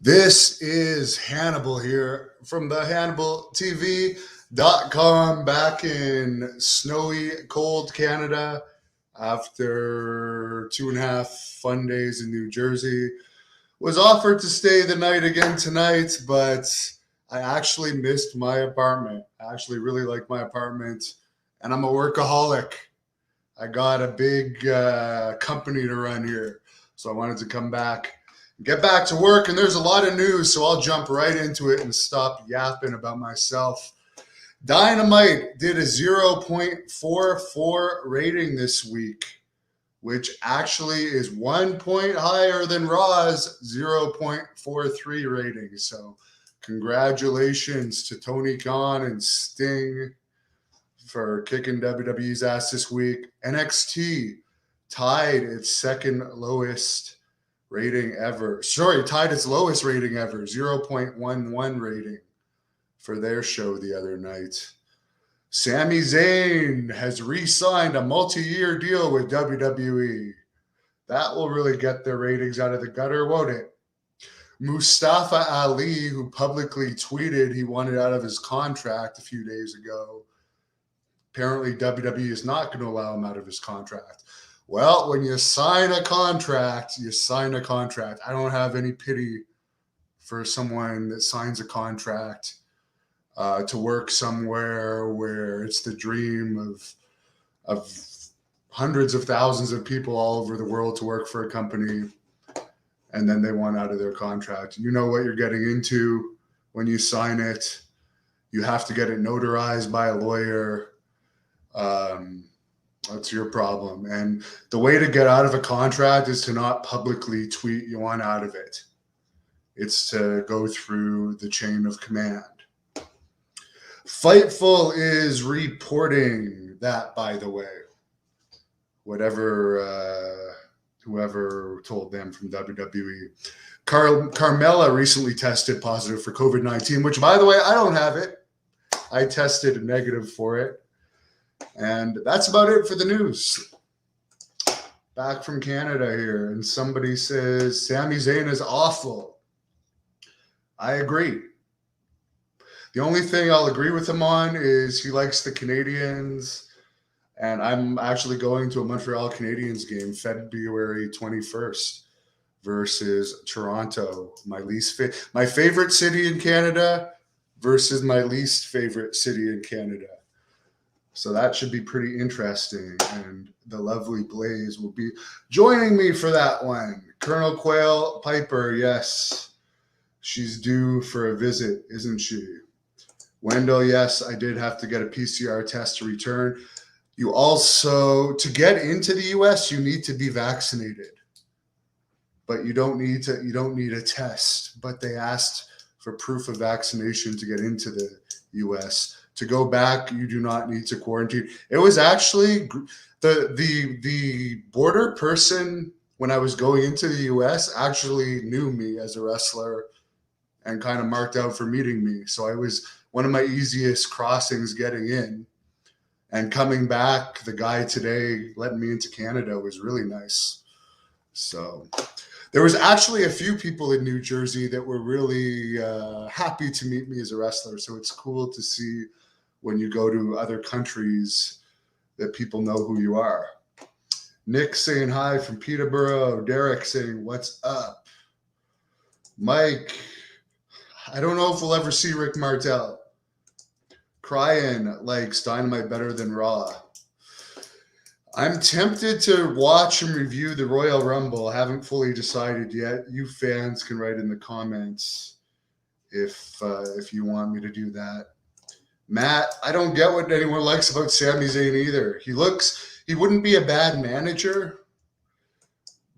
This is Hannibal here from the HannibalTV.com back in snowy, cold Canada after 2.5 fun days in New Jersey. Was offered to stay the night again tonight, but I actually missed my apartment. I actually really like my apartment, and I'm a workaholic. I got a big company to run here, so I wanted to come back, get back to work, and there's a lot of news, so I'll jump right into it and stop yapping about myself. Dynamite did a 0.44 rating this week, which actually is 1 point higher than Raw's 0.43 rating. So congratulations to Tony Khan and Sting for kicking WWE's ass this week. NXT tied its second lowest rating ever. Sorry, tied its lowest rating ever, 0.11 rating for their show the other night. Sami Zayn has re-signed a multi-year deal with WWE. That will really get their ratings out of the gutter, won't it? Mustafa Ali, who publicly tweeted he wanted out of his contract a few days ago, apparently WWE is not going to allow him out of his contract. Well, when you sign a contract, you sign a contract. I don't have any pity for someone that signs a contract to work somewhere where it's the dream of hundreds of thousands of people all over the world to work for a company, and then they want out of their contract. You know what you're getting into when you sign it. You have to get it notarized by a lawyer. That's your problem. And the way to get out of a contract is to not publicly tweet you want out of it. It's to go through the chain of command. Fightful is reporting that, by the way. Whoever told them from WWE. Carmella recently tested positive for COVID-19, which, by the way, I don't have it. I tested negative for it. And that's about it for the news. Back from Canada here, and somebody says Sami Zayn is awful. I agree. The only thing I'll agree with him on is he likes the Canadians, and I'm actually going to a Montreal Canadiens game February 21st versus Toronto, my favorite city in Canada versus my least favorite city in Canada. So that should be pretty interesting, and the lovely Blaze will be joining me for that one. Colonel Quail Piper, yes, she's due for a visit, isn't she? Wendell, yes, I did have to get a PCR test to return. You also, to get into the U.S., you need to be vaccinated, but you don't need a test. But they asked for proof of vaccination to get into the U.S. To go back, you do not need to quarantine. It was actually the border person when I was going into the U.S. actually knew me as a wrestler and kind of marked out for meeting me. So I was one of my easiest crossings getting in. And coming back, the guy today letting me into Canada was really nice. So there was actually a few people in New Jersey that were really happy to meet me as a wrestler. So it's cool to see when you go to other countries that people know who you are. Nick saying hi from Peterborough. Derek saying, what's up? Mike, I don't know if we'll ever see Rick Martel. Crying likes Dynamite better than Raw. I'm tempted to watch and review the Royal Rumble. I haven't fully decided yet. You fans can write in the comments if you want me to do that. Matt, I don't get what anyone likes about Sami Zayn either. He wouldn't be a bad manager,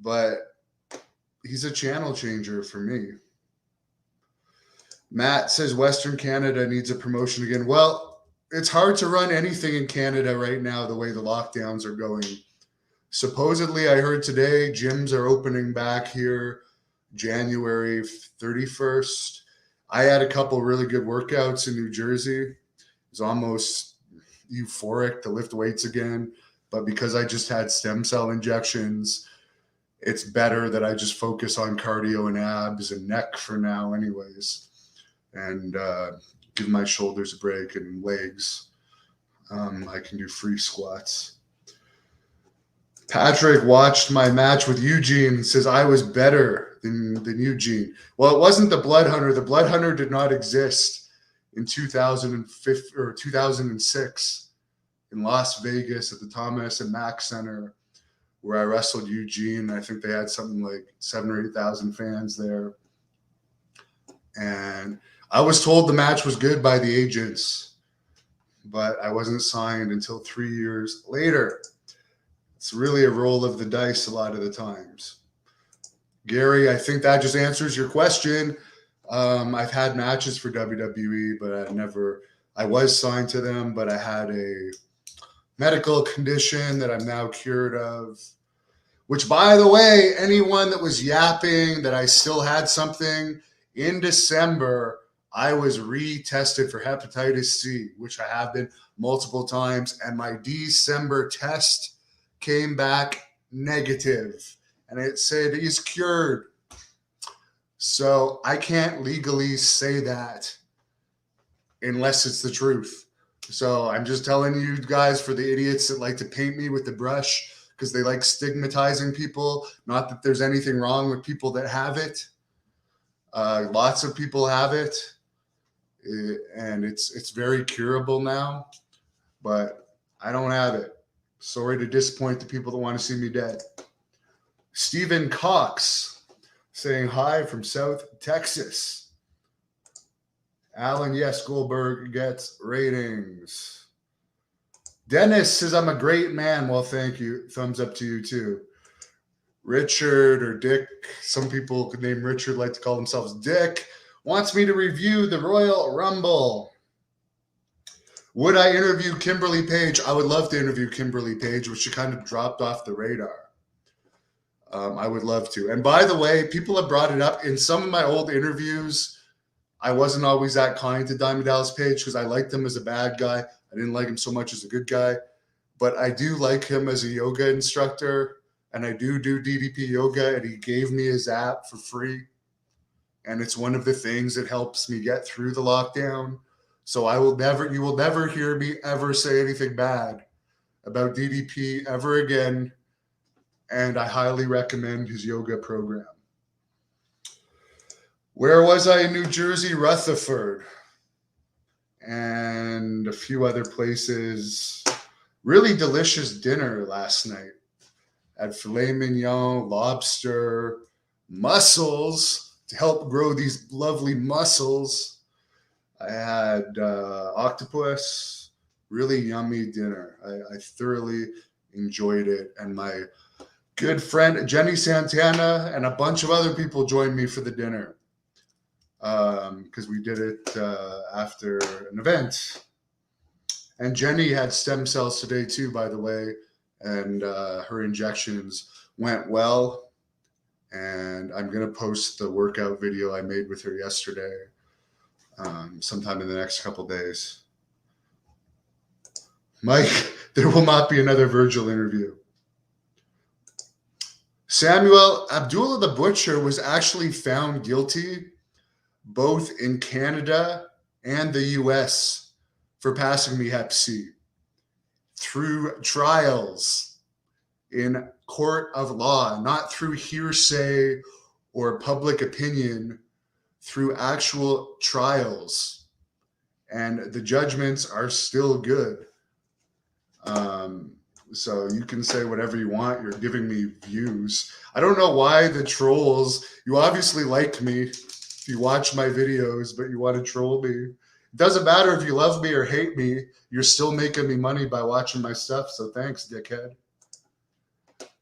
but he's a channel changer for me. Matt says Western Canada needs a promotion again. Well, it's hard to run anything in Canada right now the way the lockdowns are going. Supposedly, I heard today gyms are opening back here January 31st. I had a couple really good workouts in New Jersey. It was almost euphoric to lift weights again. But because I just had stem cell injections, it's better that I just focus on cardio and abs and neck for now anyways, and give my shoulders a break and legs. I can do free squats. Patrick watched my match with Eugene and says I was better than Eugene. Well, it wasn't the Blood Hunter. The Blood Hunter did not exist in 2005 or 2006 in Las Vegas at the Thomas and Mack Center, where I wrestled Eugene. I think they had something like 7,000 or 8,000 fans there. And I was told the match was good by the agents, but I wasn't signed until 3 years later. It's really a roll of the dice a lot of the times. Gary, I think that just answers your question. I've had matches for WWE, but I was signed to them, but I had a medical condition that I'm now cured of, which, by the way, anyone that was yapping that I still had something, in December, I was retested for hepatitis C, which I have been multiple times, and my December test came back negative, and it said he's cured. So I can't legally say that unless it's the truth. So I'm just telling you guys, for the idiots that like to paint me with the brush because they like stigmatizing people, not that there's anything wrong with people that have it. Lots of people have it, and it's very curable now, but I don't have it. Sorry to disappoint the people that want to see me dead. Stephen Cox saying hi from South Texas. Alan, yes, Goldberg gets ratings. Dennis says, I'm a great man. Well, thank you. Thumbs up to you, too. Richard or Dick, some people could name Richard, like to call themselves Dick, wants me to review the Royal Rumble. Would I interview Kimberly Page? I would love to interview Kimberly Page, which she kind of dropped off the radar. I would love to. And by the way, people have brought it up. In some of my old interviews, I wasn't always that kind to Diamond Dallas Page because I liked him as a bad guy. I didn't like him so much as a good guy. But I do like him as a yoga instructor, and I do DDP yoga, and he gave me his app for free. And it's one of the things that helps me get through the lockdown. So you will never hear me ever say anything bad about DDP ever again. And I highly recommend his yoga program. Where was I in New Jersey? Rutherford. And a few other places. Really delicious dinner last night. Had filet mignon, lobster, mussels to help grow these lovely mussels. I had octopus, really yummy dinner. I thoroughly enjoyed it. And my good friend Jenny Santana and a bunch of other people joined me for the dinner because we did it after an event. And Jenny had stem cells today too, by the way, and her injections went well. And I'm going to post the workout video I made with her yesterday sometime in the next couple days. Mike, there will not be another Virgil interview. Samuel, Abdullah the Butcher was actually found guilty both in Canada and the US for passing me Hep C through trials in court of law, not through hearsay or public opinion, through actual trials. And the judgments are still good. So you can say whatever you want. You're giving me views. I don't know why the trolls, you obviously like me if you watch my videos, but you want to troll me. It doesn't matter if you love me or hate me. You're still making me money by watching my stuff. So thanks, dickhead.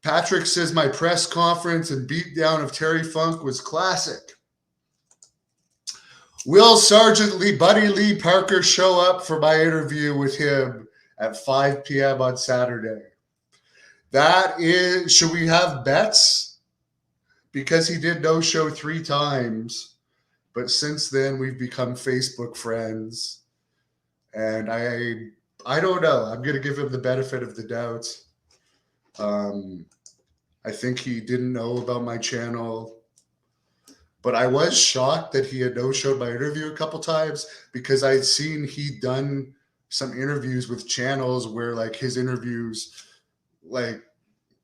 Patrick says my press conference and beatdown of Terry Funk was classic. Will Sergeant Lee, Buddy Lee Parker show up for my interview with him at 5 p.m. on Saturday? That is, should we have bets? Because he did no show 3 times, but since then we've become Facebook friends, and I don't know. I'm going to give him the benefit of the doubt. I think he didn't know about my channel. But I was shocked that he had no-showed my interview a couple times, because I'd seen he'd done some interviews with channels where like his interviews, like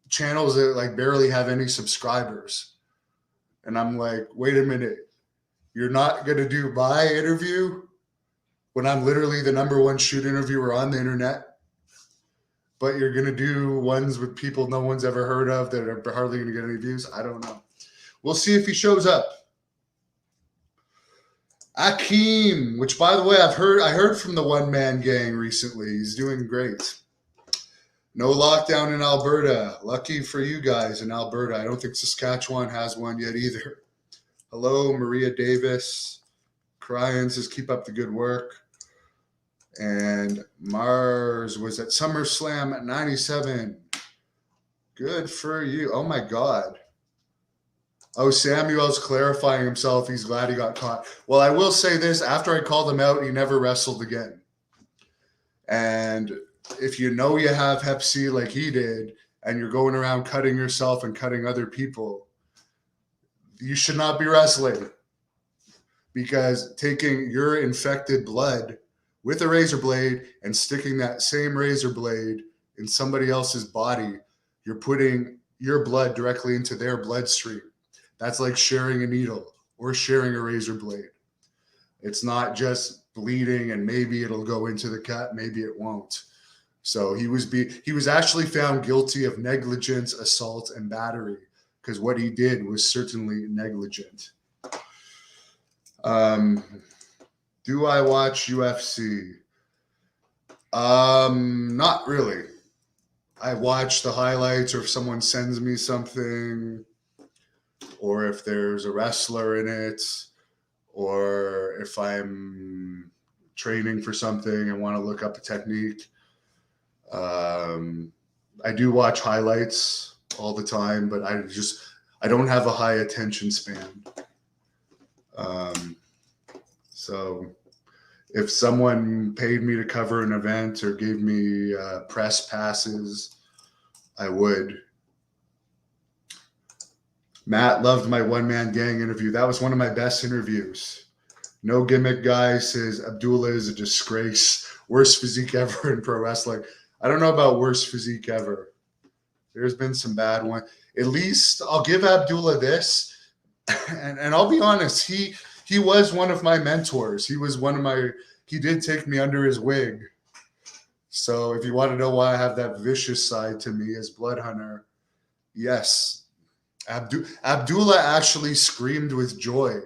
channels that like barely have any subscribers. And I'm like, wait a minute, you're not going to do my interview when I'm literally the #1 shoot interviewer on the internet, but you're going to do ones with people no one's ever heard of that are hardly going to get any views? I don't know. We'll see if he shows up. Akeem, which by the way, I heard from the One Man Gang recently. He's doing great. No lockdown in Alberta. Lucky for you guys in Alberta. I don't think Saskatchewan has one yet either. Hello, Maria Davis. Crying says, keep up the good work. And Mars was at SummerSlam at 97. Good for you. Oh my God. Oh, Samuel's clarifying himself. He's glad he got caught. Well, I will say this. After I called him out, he never wrestled again. And if you know you have Hep C like he did, and you're going around cutting yourself and cutting other people, you should not be wrestling. Because taking your infected blood with a razor blade and sticking that same razor blade in somebody else's body, you're putting your blood directly into their bloodstream. That's like sharing a needle or sharing a razor blade. It's not just bleeding and maybe it'll go into the cut, maybe it won't. So he was actually found guilty of negligence, assault, and battery, because what he did was certainly negligent. Do I watch UFC? Not really. I watch the highlights, or if someone sends me something, or if there's a wrestler in it, or if I'm training for something and want to look up a technique. I do watch highlights all the time, but I don't have a high attention span. So if someone paid me to cover an event or gave me press passes, I would. Matt loved my One Man Gang interview. That was one of my best interviews. No Gimmick Guy says Abdullah is a disgrace. Worst physique ever in pro wrestling. I don't know about worst physique ever. There's been some bad ones. At least I'll give Abdullah this. And I'll be honest, he was one of my mentors. He did take me under his wing. So if you want to know why I have that vicious side to me as Blood Hunter, yes. Abdullah actually screamed with joy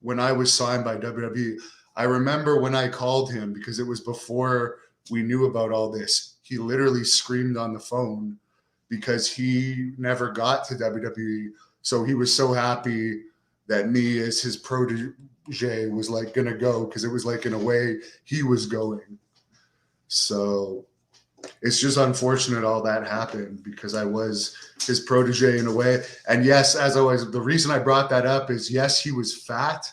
when I was signed by WWE. I remember when I called him, because it was before we knew about all this. He literally screamed on the phone because he never got to WWE. So he was so happy that me as his protege was like going to go, because it was like in a way he was going. So it's just unfortunate all that happened, because I was his protege in a way. And yes, as always, the reason I brought that up is, yes, he was fat,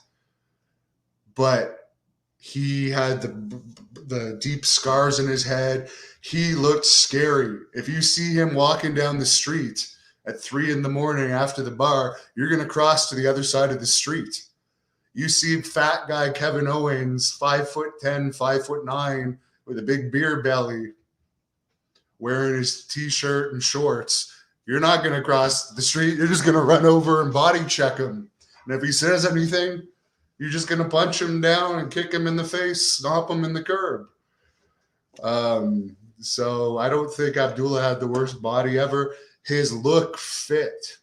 but he had the deep scars in his head. He looked scary. If you see him walking down the street at 3 a.m. after the bar, you're going to cross to the other side of the street. You see fat guy Kevin Owens, 5'10", 5'9", with a big beer belly, wearing his t-shirt and shorts. You're not going to cross the street. You're just going to run over and body check him. And if he says anything, you're just going to punch him down and kick him in the face, stomp him in the curb. So I don't think Abdullah had the worst body ever. His look fit.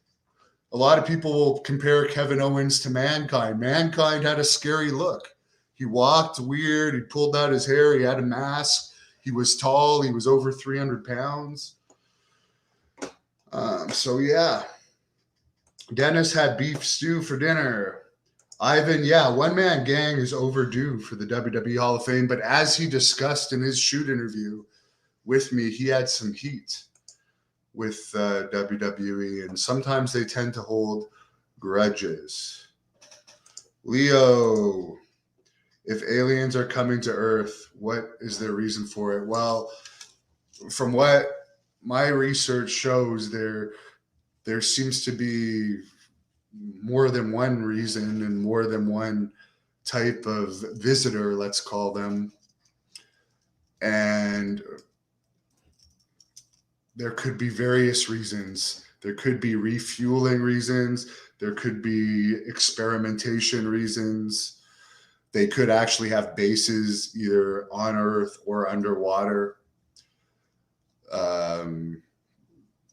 A lot of people will compare Kevin Owens to Mankind. Mankind had a scary look. He walked weird. He pulled out his hair. He had a mask. He was tall. He was over 300 pounds. So, yeah. Dennis had beef stew for dinner. Ivan, yeah, One Man Gang is overdue for the WWE Hall of Fame. But as he discussed in his shoot interview with me, he had some heat with WWE. And sometimes they tend to hold grudges. Leo, if aliens are coming to Earth, what is their reason for it? Well, from what my research shows, there seems to be more than one reason and more than one type of visitor, let's call them. And there could be various reasons. There could be refueling reasons. There could be experimentation reasons. They could actually have bases either on Earth or underwater.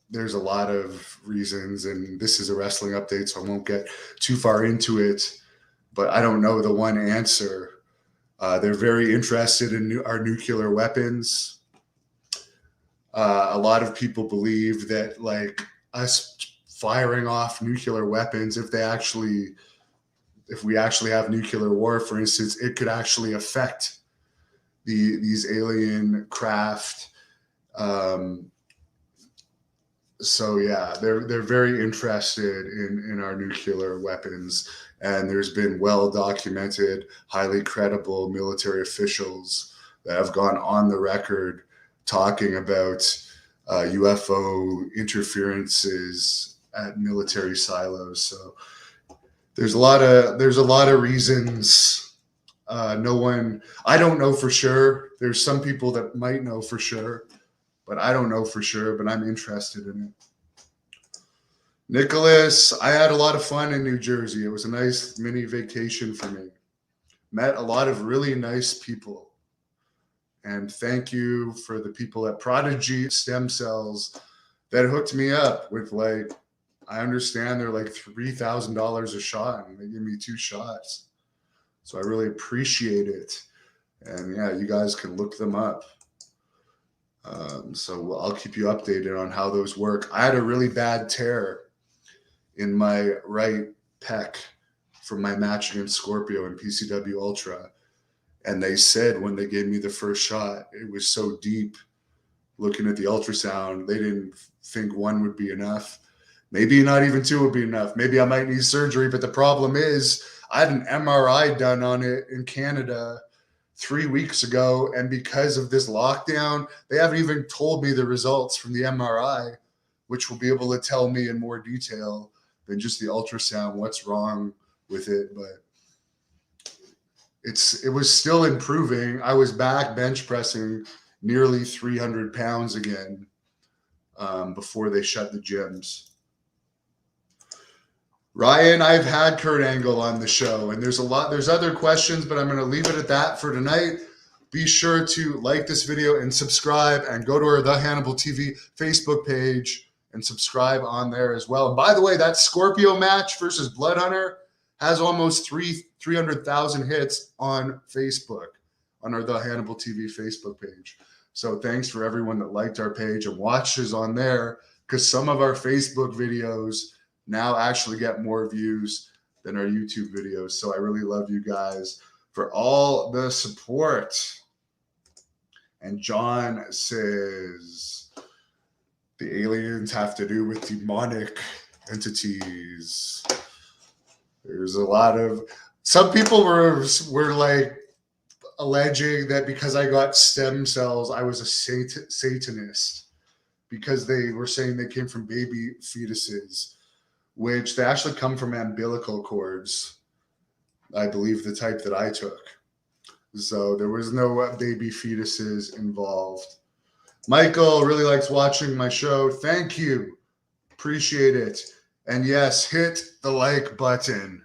There's a lot of reasons, and this is a wrestling update, so I won't get too far into it, but I don't know the one answer. They're very interested in our nuclear weapons. A lot of people believe that, like, us firing off nuclear weapons, if we actually have nuclear war, for instance, it could actually affect these alien craft. So yeah, they're very interested in our nuclear weapons, and there's been well-documented, highly credible military officials that have gone on the record talking about UFO interferences at military silos. So there's a lot of reasons. I don't know for sure. There's some people that might know for sure, but I don't know for sure, but I'm interested in it. Nicholas, I had a lot of fun in New Jersey. It was a nice mini vacation for me. Met a lot of really nice people. And thank you for the people at Prodigy Stem Cells that hooked me up with, like, I understand they're like $3,000 a shot, and they give me 2 shots. So I really appreciate it. And yeah, you guys can look them up. So I'll keep you updated on how those work. I had a really bad tear in my right pec from my match against Scorpio in PCW Ultra. And they said when they gave me the first shot, it was so deep. Looking at the ultrasound, they didn't think 1 would be enough. Maybe not even 2 would be enough. Maybe I might need surgery. But the problem is I had an MRI done on it in Canada 3 weeks ago. And because of this lockdown, they haven't even told me the results from the MRI, which will be able to tell me in more detail than just the ultrasound what's wrong with it. But it was still improving. I was back bench pressing nearly 300 pounds again before they shut the gyms. Ryan, I've had Kurt Angle on the show, and there's other questions, but I'm going to leave it at that for tonight. Be sure to like this video and subscribe, and go to our The Hannibal TV Facebook page and subscribe on there as well. And by the way, that Scorpio match versus Blood Hunter has almost 300,000 hits on Facebook, on our The Hannibal TV Facebook page. So thanks for everyone that liked our page and watches on there, because some of our Facebook videos now actually get more views than our YouTube videos. So I really love you guys for all the support. And John says the aliens have to do with demonic entities. There's a lot of, some people were like alleging that because I got stem cells, I was a Satanist, because they were saying they came from baby fetuses, which they actually come from umbilical cords, I believe the type that I took. So there was no baby fetuses involved. Michael really likes watching my show. Thank you. Appreciate it. And yes, hit the like button.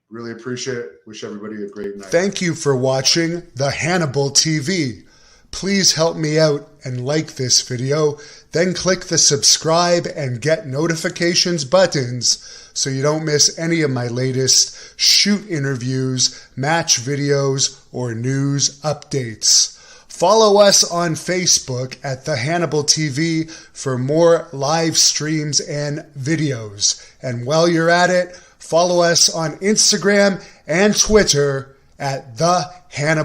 Really appreciate it. Wish everybody a great night. Thank you for watching The Hannibal TV. Please help me out and like this video. Then click the subscribe and get notifications buttons so you don't miss any of my latest shoot interviews, match videos, or news updates. Follow us on Facebook at The Hannibal TV for more live streams and videos. And while you're at it, follow us on Instagram and Twitter at The Hannibal.